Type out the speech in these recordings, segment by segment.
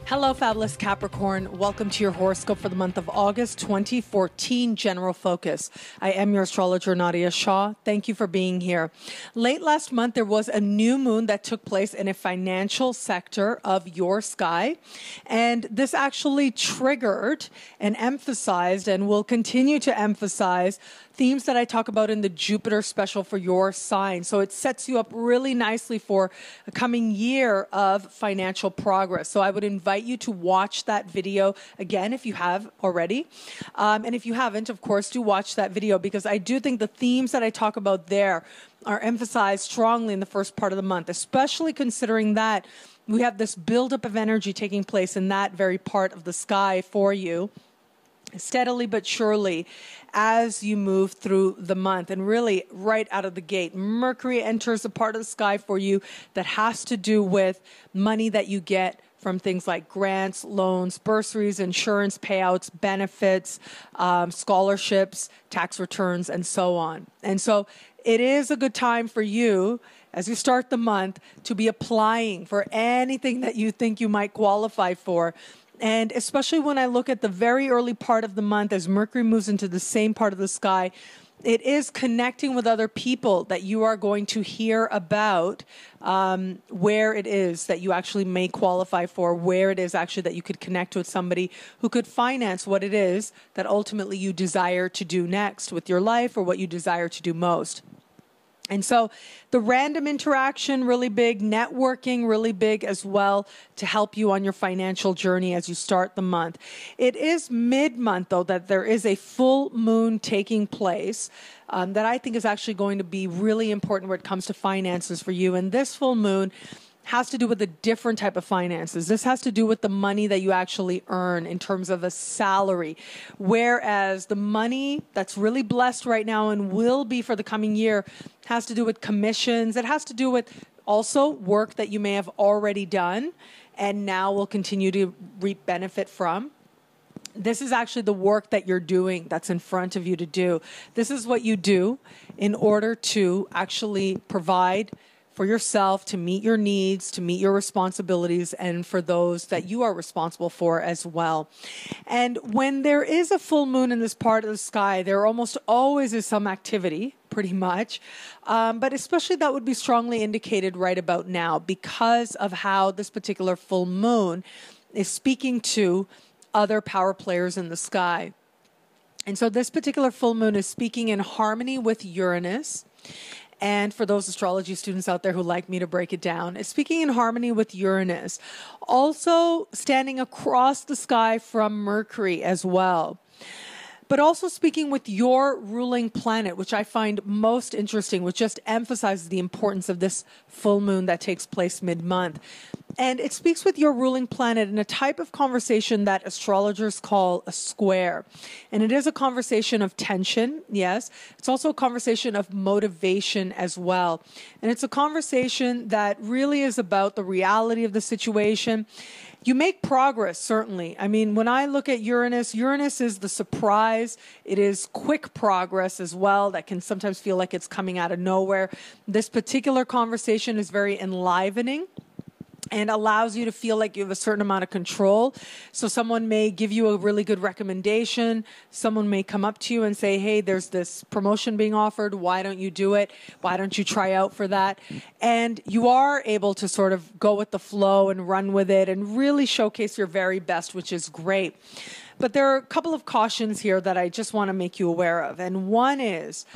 Hello, fabulous Capricorn. Welcome to your horoscope for the month of August 2014, General Focus. I am your astrologer, Nadiya Shah. Thank you for being here. Late last month, there was a new moon that took place in a financial sector of your sky. And this actually triggered and emphasized and will continue to emphasize themes that I talk about in the Jupiter special for your sign. So it sets you up really nicely for a coming year of financial progress. So I would invite you to watch that video again if you have already. And if you haven't, of course, do watch that video, because I do think the themes that I talk about there are emphasized strongly in the first part of the month, especially considering that we have this buildup of energy taking place in that very part of the sky for you, steadily but surely as you move through the month. And really right out of the gate, Mercury enters a part of the sky for you that has to do with money that you get from things like grants, loans, bursaries, insurance payouts, benefits, scholarships, tax returns, and so on. And so it is a good time for you, as you start the month, to be applying for anything that you think you might qualify for. And especially when I look at the very early part of the month, as Mercury moves into the same part of the sky, it is connecting with other people that you are going to hear about where it is that you actually may qualify for, where it is actually that you could connect with somebody who could finance what it is that ultimately you desire to do next with your life, or what you desire to do most. And so the random interaction, really big, networking, really big as well, to help you on your financial journey as you start the month. It is mid-month, though, that there is a full moon taking place that I think is actually going to be really important when it comes to finances for you. And this full moon has to do with a different type of finances. This has to do with the money that you actually earn in terms of a salary. Whereas the money that's really blessed right now and will be for the coming year has to do with commissions. It has to do with also work that you may have already done and now will continue to reap benefit from. This is actually the work that you're doing that's in front of you to do. This is what you do in order to actually provide for yourself, to meet your needs, to meet your responsibilities, and for those that you are responsible for as well. And when there is a full moon in this part of the sky, there almost always is some activity, pretty much. But especially that would be strongly indicated right about now, because of how this particular full moon is speaking to other power players in the sky. And so this particular full moon is speaking in harmony with Uranus. And for those astrology students out there who like me to break it down, it's speaking in harmony with Uranus. Also standing across the sky from Mercury as well. But also speaking with your ruling planet, which I find most interesting, which just emphasizes the importance of this full moon that takes place mid-month. And it speaks with your ruling planet in a type of conversation that astrologers call a square. And it is a conversation of tension, yes. It's also a conversation of motivation as well. And it's a conversation that really is about the reality of the situation. You make progress, certainly. I mean, when I look at Uranus, Uranus is the surprise. It is quick progress as well that can sometimes feel like it's coming out of nowhere. This particular conversation is very enlivening and allows you to feel like you have a certain amount of control. So someone may give you a really good recommendation. Someone may come up to you and say, hey, there's this promotion being offered. Why don't you do it? Why don't you try out for that? And you are able to sort of go with the flow and run with it and really showcase your very best, which is great. But there are a couple of cautions here that I just want to make you aware of. And one is,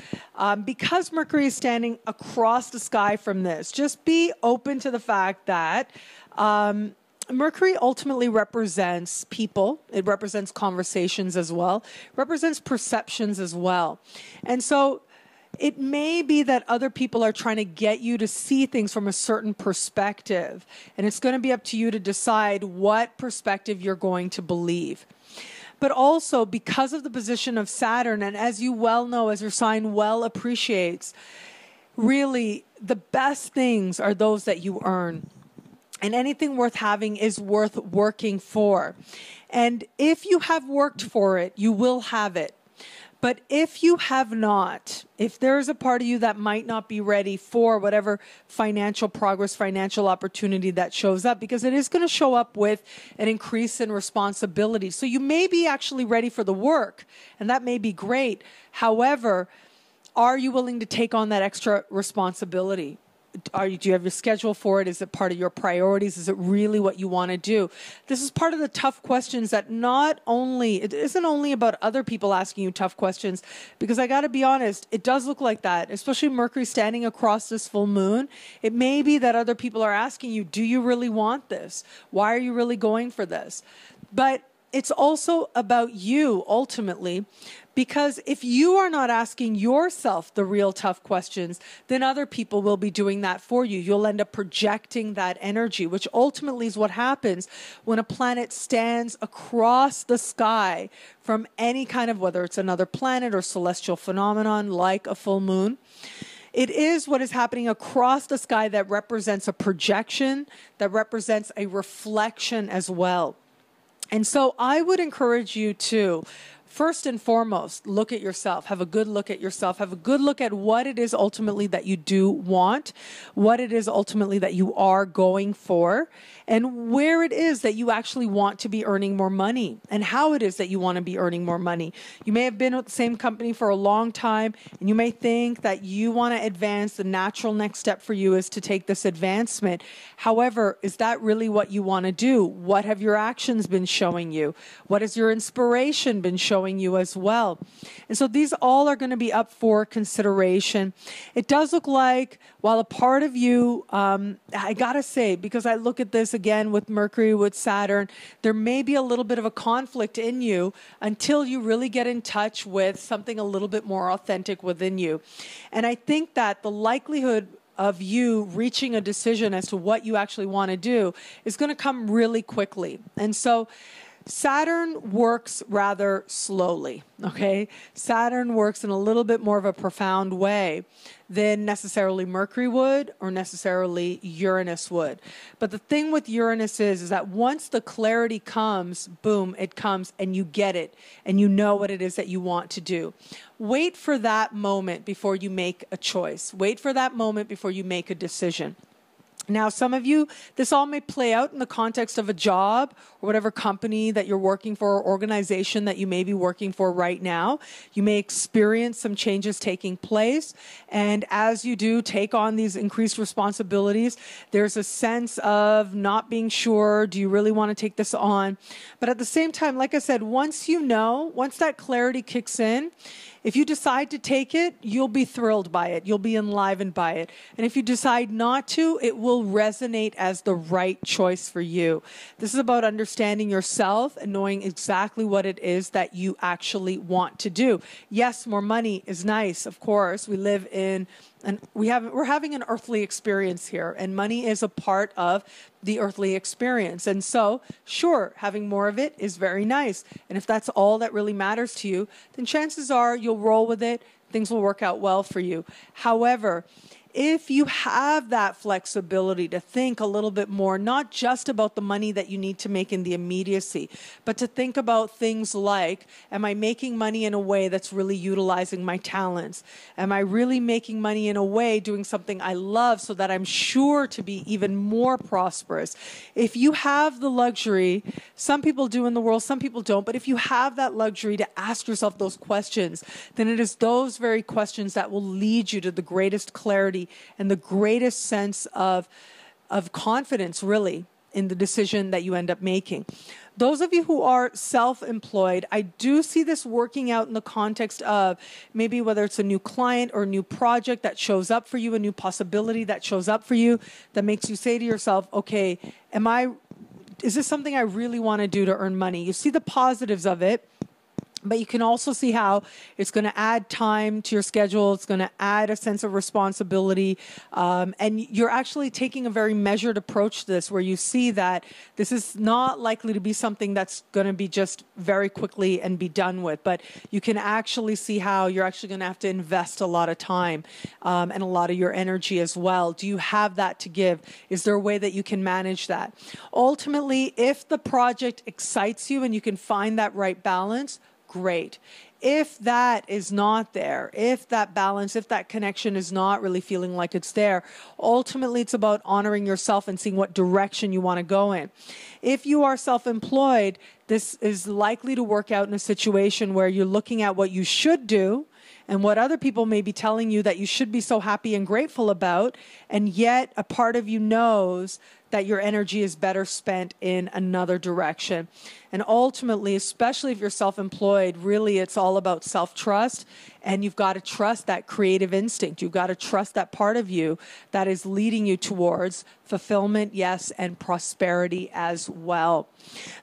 because Mercury is standing across the sky from this, just be open to the fact that Mercury ultimately represents people. It represents conversations as well. It represents perceptions as well. And so it may be that other people are trying to get you to see things from a certain perspective. And it's going to be up to you to decide what perspective you're going to believe. But also, because of the position of Saturn, and as you well know, as your sign well appreciates, really the best things are those that you earn. And anything worth having is worth working for. And if you have worked for it, you will have it. But if you have not, if there's a part of you that might not be ready for whatever financial progress, financial opportunity that shows up, because it is going to show up with an increase in responsibility. So you may be actually ready for the work, and that may be great. However, are you willing to take on that extra responsibility? Do you have your schedule for it? Is it part of your priorities? Is it really what you want to do? This is part of the tough questions that it isn't only about other people asking you tough questions, because I got to be honest, it does look like that, especially Mercury standing across this full moon. It may be that other people are asking you, do you really want this? Why are you really going for this? But it's also about you ultimately, because if you are not asking yourself the real tough questions, then other people will be doing that for you. You'll end up projecting that energy, which ultimately is what happens when a planet stands across the sky from any kind of, whether it's another planet or celestial phenomenon like a full moon. It is what is happening across the sky that represents a projection, that represents a reflection as well. And so I would encourage you to, first and foremost, look at yourself, have a good look at yourself, have a good look at what it is ultimately that you do want, what it is ultimately that you are going for, and where it is that you actually want to be earning more money, and how it is that you want to be earning more money. You may have been with the same company for a long time, and you may think that you want to advance. The natural next step for you is to take this advancement. However, is that really what you want to do? What have your actions been showing you? What has your inspiration been showing you as well? And so these all are going to be up for consideration. It does look like, while a part of you, I got to say, because I look at this again with Mercury, with Saturn, there may be a little bit of a conflict in you until you really get in touch with something a little bit more authentic within you. And I think that the likelihood of you reaching a decision as to what you actually want to do is going to come really quickly. And so Saturn works rather slowly, okay? Saturn works in a little bit more of a profound way than necessarily Mercury would or necessarily Uranus would. But the thing with Uranus is that once the clarity comes, boom, it comes and you get it and you know what it is that you want to do. Wait for that moment before you make a choice. Wait for that moment before you make a decision. Now, some of you, this all may play out in the context of a job or whatever company that you're working for or organization that you may be working for right now. You may experience some changes taking place. And as you do take on these increased responsibilities, there's a sense of not being sure, do you really want to take this on? But at the same time, like I said, once you know, once that clarity kicks in, if you decide to take it, you'll be thrilled by it. You'll be enlivened by it. And if you decide not to, it will resonate as the right choice for you. This is about understanding yourself and knowing exactly what it is that you actually want to do. Yes, more money is nice, of course. We live in and we're having an earthly experience here, and money is a part of the earthly experience. And so, sure, having more of it is very nice. And if that's all that really matters to you, then chances are you'll roll with it. Things will work out well for you. However, if you have that flexibility to think a little bit more, not just about the money that you need to make in the immediacy, but to think about things like, am I making money in a way that's really utilizing my talents? Am I really making money in a way doing something I love so that I'm sure to be even more prosperous? If you have the luxury, some people do in the world, some people don't, but if you have that luxury to ask yourself those questions, then it is those very questions that will lead you to the greatest clarity and the greatest sense of confidence, really, in the decision that you end up making. Those of you who are self-employed, I do see this working out in the context of maybe whether it's a new client or a new project that shows up for you, a new possibility that shows up for you, that makes you say to yourself, okay, is this something I really want to do to earn money? You see the positives of it. But you can also see how it's going to add time to your schedule. It's going to add a sense of responsibility. And you're actually taking a very measured approach to this, where you see that this is not likely to be something that's going to be just very quickly and be done with. But you can actually see how you're actually going to have to invest a lot of time and a lot of your energy as well. Do you have that to give? Is there a way that you can manage that? Ultimately, if the project excites you and you can find that right balance, great. if that is not there, if that balance, if that connection is not really feeling like it's there, ultimately it's about honoring yourself and seeing what direction you want to go in. If you are self-employed, this is likely to work out in a situation where you're looking at what you should do and what other people may be telling you that you should be so happy and grateful about, and yet a part of you knows that your energy is better spent in another direction. And ultimately, especially if you're self-employed, really it's all about self-trust, and you've got to trust that creative instinct. You've got to trust that part of you that is leading you towards fulfillment, yes, and prosperity as well.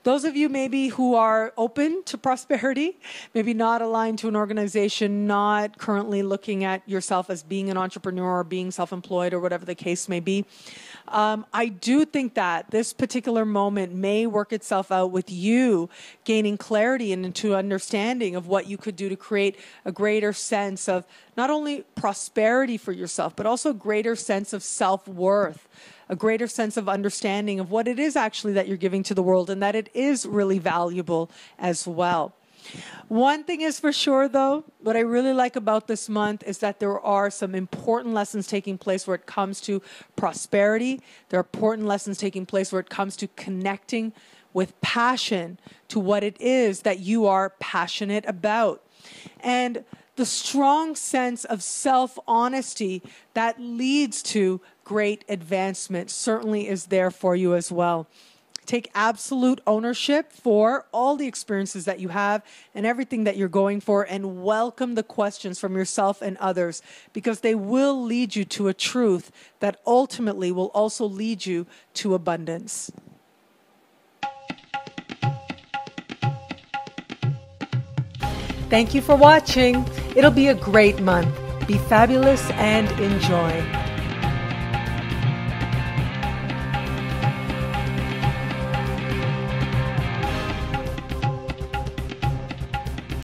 Those of you maybe who are open to prosperity, maybe not aligned to an organization, not currently looking at yourself as being an entrepreneur or being self-employed or whatever the case may be, I do think that this particular moment may work itself out with you gaining clarity and into understanding of what you could do to create a greater sense of not only prosperity for yourself, but also a greater sense of self-worth, a greater sense of understanding of what it is actually that you're giving to the world and that it is really valuable as well. One thing is for sure, though, what I really like about this month is that there are some important lessons taking place where it comes to prosperity. There are important lessons taking place where it comes to connecting with passion to what it is that you are passionate about. And the strong sense of self-honesty that leads to great advancement certainly is there for you as well. Take absolute ownership for all the experiences that you have and everything that you're going for, and welcome the questions from yourself and others, because they will lead you to a truth that ultimately will also lead you to abundance. Thank you for watching. It'll be a great month. Be fabulous and enjoy.